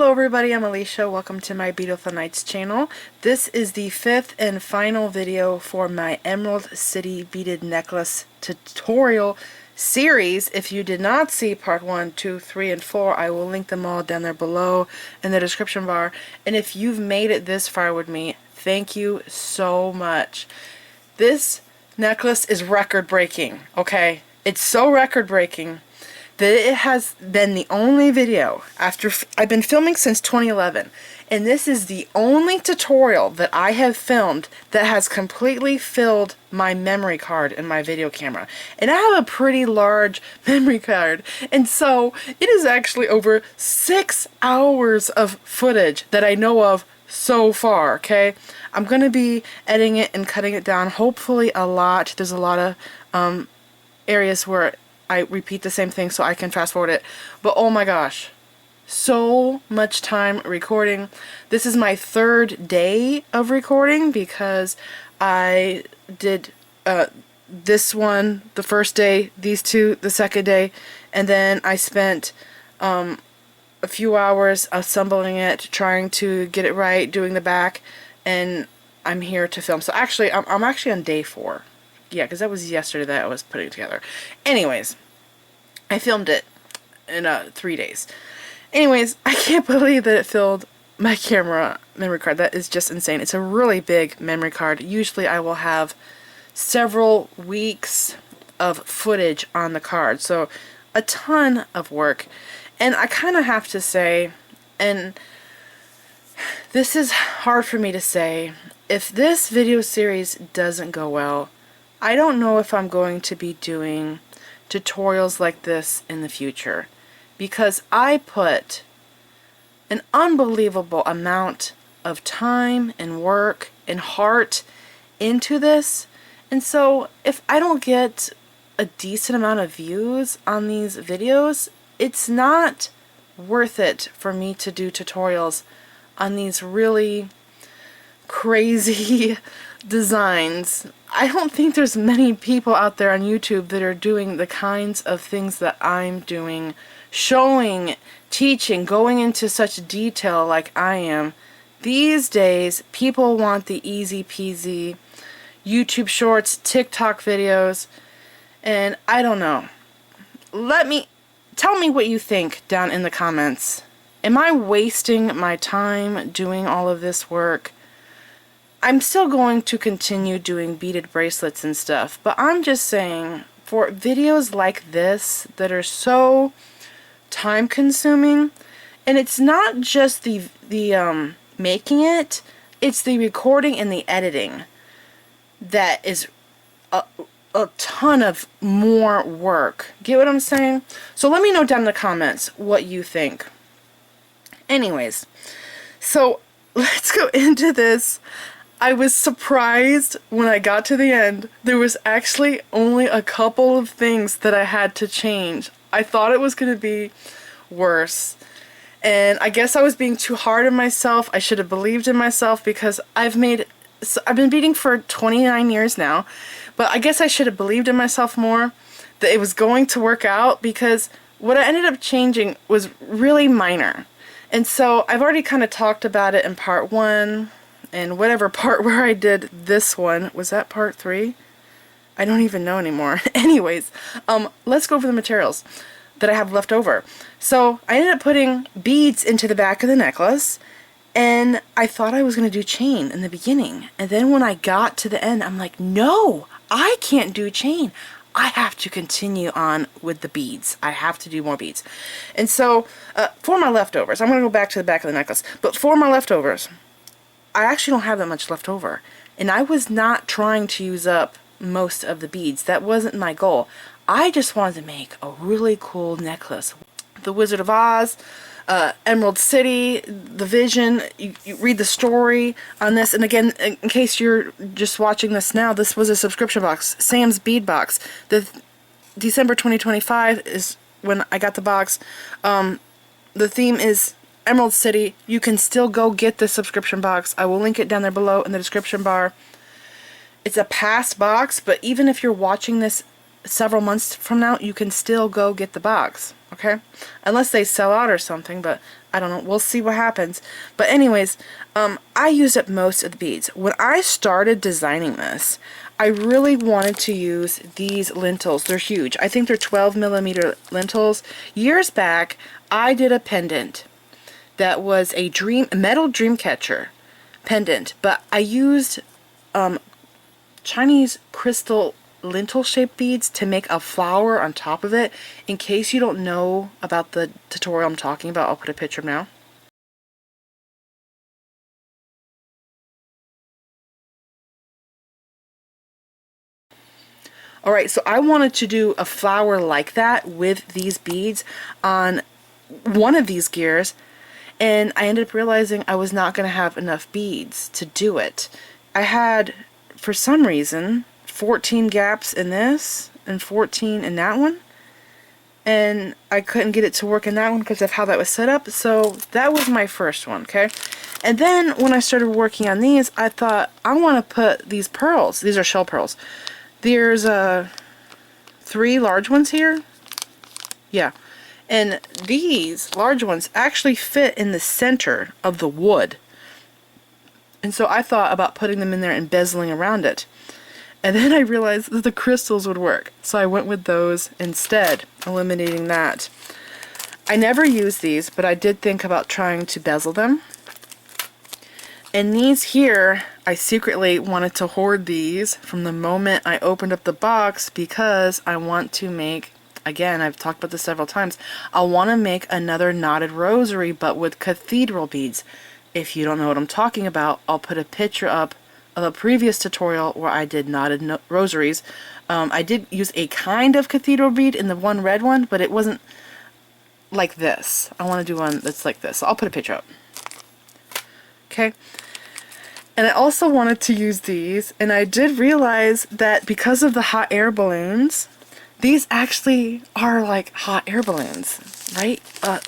Hello everybody, I'm Alicia. Welcome to my Beautiful Nights channel. This is the fifth and final video for my Emerald City beaded necklace tutorial series. If you did not see part 1, 2, 3, and 4, I will link them all down there below in the description bar. And if you've made it this far with me, thank you so much. This necklace is record-breaking, okay? It's so record-breaking that it has been the only video after I've been filming since 2011, and this is the only tutorial that I have filmed that has completely filled my memory card in my video camera. And I have a pretty large memory card, and so it is actually over 6 hours of footage that I know of so far, okay? I'm going to be editing it and cutting it down, hopefully a lot. There's a lot of areas where I repeat the same thing so I can fast forward it. But oh my gosh, so much time recording. This is my third day of recording because I did this one the first day, these two the second day, and then I spent a few hours assembling it, trying to get it right, doing the back, and I'm here to film. So actually, I'm actually on day 4. Yeah, because that was yesterday that I was putting it together. Anyways, I filmed it in 3 days. Anyways, I can't believe that it filled my camera memory card. That is just insane. It's a really big memory card. Usually I will have several weeks of footage on the card. So a ton of work. And I kind of have to say, and this is hard for me to say, if this video series doesn't go well, I don't know if I'm going to be doing tutorials like this in the future, because I put an unbelievable amount of time and work and heart into this, and so if I don't get a decent amount of views on these videos, it's not worth it for me to do tutorials on these really crazy designs. I don't think there's many people out there on YouTube that are doing the kinds of things that I'm doing, showing, teaching, going into such detail like I am. These days, people want the easy peasy YouTube shorts, TikTok videos, and I don't know. Tell me what you think down in the comments. Am I wasting my time doing all of this work? I'm still going to continue doing beaded bracelets and stuff, but I'm just saying, for videos like this that are so time consuming, and it's not just the making it, it's the recording and the editing that is a ton of more work. Get what I'm saying? So let me know down in the comments what you think. Anyways, so let's go into this. I was surprised when I got to the end. There was actually only a couple of things that I had to change. I thought it was going to be worse. And I guess I was being too hard on myself. I should have believed in myself, because I've been beading for 29 years now. But I guess I should have believed in myself more, that it was going to work out, because what I ended up changing was really minor. And so I've already kind of talked about it in part 1. And whatever part where I did this one, was that part 3? I don't even know anymore. Anyways, let's go over the materials that I have left over. So I ended up putting beads into the back of the necklace, and I thought I was going to do chain in the beginning. And then when I got to the end, I'm like, no, I can't do chain. I have to continue on with the beads. I have to do more beads. And so for my leftovers, I'm going to go back to the back of the necklace, but for my leftovers, I actually don't have that much left over, and I was not trying to use up most of the beads. That wasn't my goal. I just wanted to make a really cool necklace. The Wizard of Oz, Emerald City, the vision, you read the story on this. And again, in case you're just watching this now, this was a subscription box, Sam's Bead Box. The December 2025 is when I got the box. The theme is Emerald City. You can still go get the subscription box. I will link it down there below in the description bar. It's a past box, but even if you're watching this several months from now, you can still go get the box. okay? Unless they sell out or something, but I don't know. We'll see what happens. But anyways, I used up most of the beads. When I started designing this, I really wanted to use these lentils. They're huge. I think they're 12mm lentils. Years back, I did a pendant that was a metal dream catcher pendant, but I used Chinese crystal lentil shaped beads to make a flower on top of it. In case you don't know about the tutorial I'm talking about, I'll put a picture now. Alright, so I wanted to do a flower like that with these beads on one of these gears, and I ended up realizing I was not going to have enough beads to do it. I had, for some reason, 14 gaps in this and 14 in that one, and I couldn't get it to work in that one because of how that was set up. So that was my first one, okay? And then when I started working on these, I thought I want to put these pearls. These are shell pearls. There's 3 large ones here. Yeah. And these large ones actually fit in the center of the wood. And so I thought about putting them in there and bezeling around it. And then I realized that the crystals would work. So I went with those instead, eliminating that. I never used these, but I did think about trying to bezel them. And these here, I secretly wanted to hoard these from the moment I opened up the box because I want to make, again, I've talked about this several times, I want to make another knotted rosary but with cathedral beads. If you don't know what I'm talking about, I'll put a picture up of a previous tutorial where I did knotted rosaries. I did use a kind of cathedral bead in the one red one, but it wasn't like this. I want to do one that's like this. So I'll put a picture up. Okay. And I also wanted to use these, and I did realize that because of the hot air balloons, these actually are like hot air balloons, right?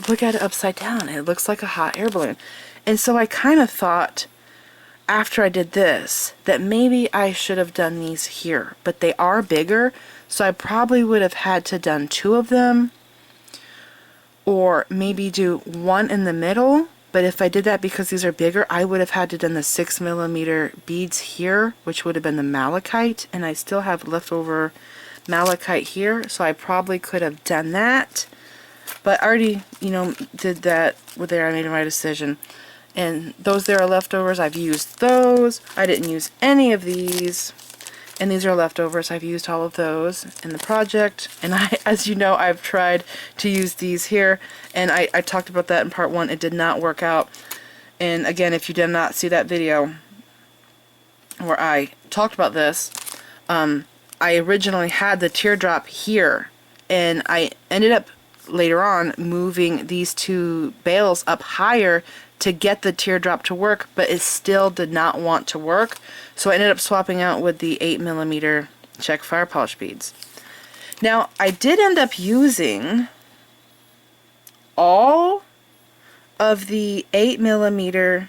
Look at it upside down. It looks like a hot air balloon. And so I kind of thought, after I did this, that maybe I should have done these here. But they are bigger, so I probably would have had to done 2 of them, or maybe do 1 in the middle. But if I did that because these are bigger, I would have had to done the 6mm beads here, which would have been the malachite, and I still have leftover malachite here, so I probably could have done that. But I already, did that with there. I made my decision. And those there are leftovers. I've used those. I didn't use any of these. And these are leftovers. I've used all of those in the project. And as you know, I've tried to use these here. And I talked about that in part 1. It did not work out. And again, if you did not see that video where I talked about this, I originally had the teardrop here. And I ended up later on moving these 2 bales up higher to get the teardrop to work, but it still did not want to work. So I ended up swapping out with the 8mm Czech fire polish beads. Now, I did end up using all of the 8mm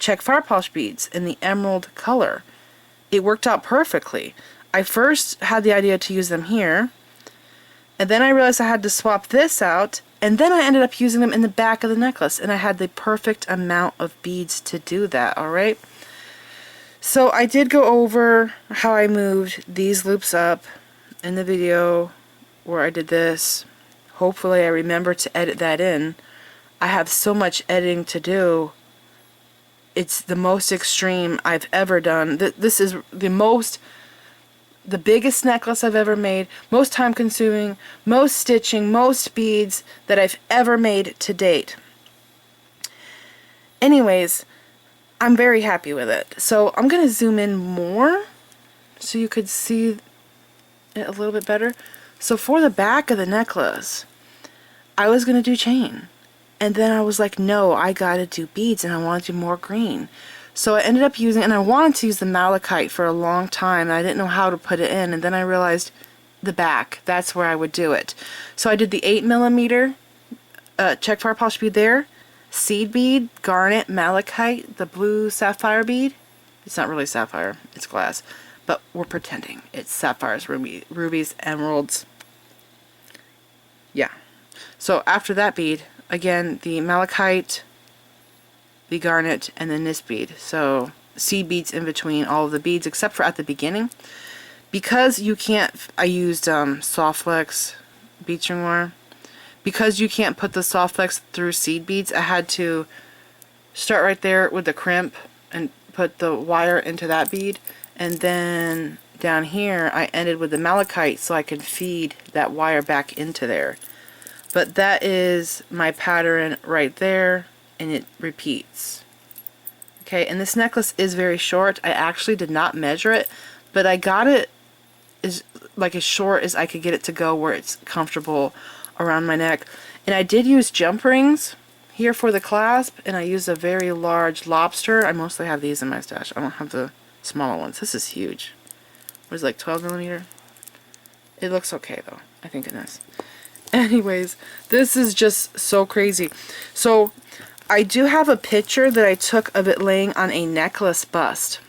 Czech fire polish beads in the emerald color. It worked out perfectly. I first had the idea to use them here, and then I realized I had to swap this out, and then I ended up using them in the back of the necklace, and I had the perfect amount of beads to do that, alright? So I did go over how I moved these loops up in the video where I did this. Hopefully I remember to edit that in. I have so much editing to do. It's the most extreme I've ever done. This is the biggest necklace I've ever made, most time consuming, most stitching, most beads that I've ever made to date. Anyways, I'm very happy with it. So I'm going to zoom in more so you could see it a little bit better. So for the back of the necklace, I was going to do chain. And then I was like, no, I got to do beads, and I want to do more green. So I ended up using, and I wanted to use the malachite for a long time, and I didn't know how to put it in, and then I realized the back, that's where I would do it. So I did the 8mm Czech fire polish bead there, seed bead, garnet, malachite, the blue sapphire bead. It's not really sapphire, it's glass, but we're pretending it's sapphires, rubies, emeralds. Yeah. So after that bead, again, the malachite, the garnet, and then this bead. So seed beads in between all of the beads except for at the beginning. Because you can't, I used soft flex bead string wire. Because you can't put the soft flex through seed beads, I had to start right there with the crimp and put the wire into that bead, and then down here I ended with the malachite so I could feed that wire back into there. But that is my pattern right there, and it repeats. Okay, and this necklace is very short. I actually did not measure it, but I got it as short as I could get it to go where it's comfortable around my neck. And I did use jump rings here for the clasp, and I used a very large lobster. I mostly have these in my stash. I don't have the smaller ones. This is huge. What is it, like 12 millimeter? It looks okay though, I think, in this. Anyways, this is just so crazy. So I do have a picture that I took of it laying on a necklace bust.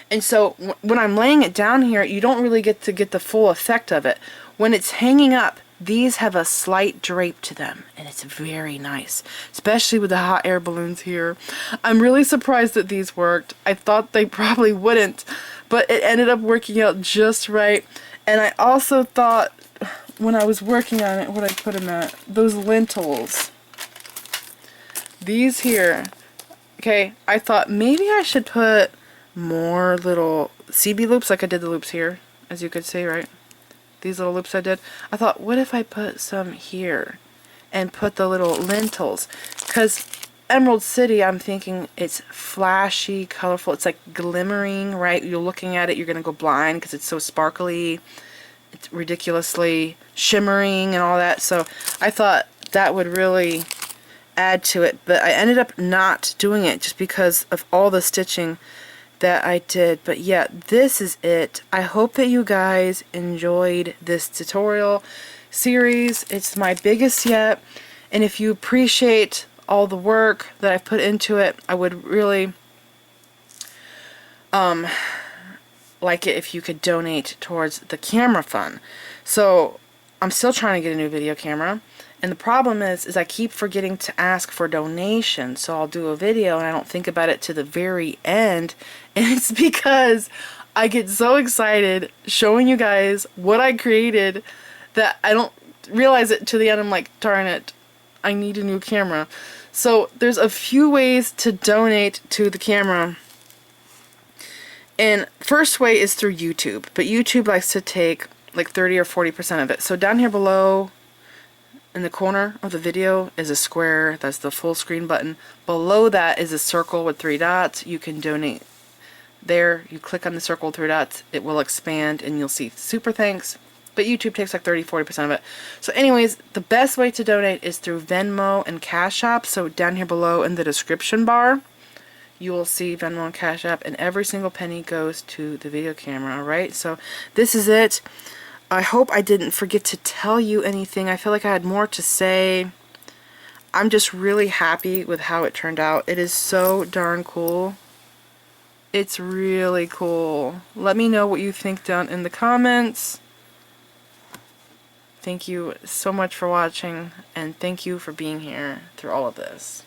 And so when I'm laying it down here, you don't really get to get the full effect of it. When it's hanging up, these have a slight drape to them, and it's very nice, especially with the hot air balloons here. I'm really surprised that these worked. I thought they probably wouldn't, but it ended up working out just right. And I also thought, when I was working on it, what I put them at, those lentils, these here, okay, I thought maybe I should put more little CB loops, like I did the loops here, as you could see, right? These little loops I did. I thought, what if I put some here and put the little lentils? Because Emerald City, I'm thinking it's flashy, colorful. It's like glimmering, right? You're looking at it, you're going to go blind because it's so sparkly. It's ridiculously shimmering and all that. So I thought that would really add to it. But I ended up not doing it just because of all the stitching that I did. But yeah, this is it. I hope that you guys enjoyed this tutorial series. It's my biggest yet, and if you appreciate all the work that I've put into it, I would really like it if you could donate towards the camera fund. So I'm still trying to get a new video camera, and the problem is I keep forgetting to ask for donations. So I'll do a video and I don't think about it to the very end, and it's because I get so excited showing you guys what I created that I don't realize it to the end. I'm like, darn it, I need a new camera. So there's a few ways to donate to the camera. And first way is through YouTube, but YouTube likes to take like 30 or 40% of it. So down here below in the corner of the video is a square. That's the full screen button. Below that is a circle with 3 dots. You can donate there. You click on the circle with 3 dots, it will expand and you'll see super thanks. But YouTube takes like 30-40% of it. So anyways, the best way to donate is through Venmo and Cash App. So down here below in the description bar, you will see Venmo and Cash App, and every single penny goes to the video camera. Alright, so this is it. I hope I didn't forget to tell you anything. I feel like I had more to say. I'm just really happy with how it turned out. It is so darn cool. It's really cool. Let me know what you think down in the comments. Thank you so much for watching, and thank you for being here through all of this.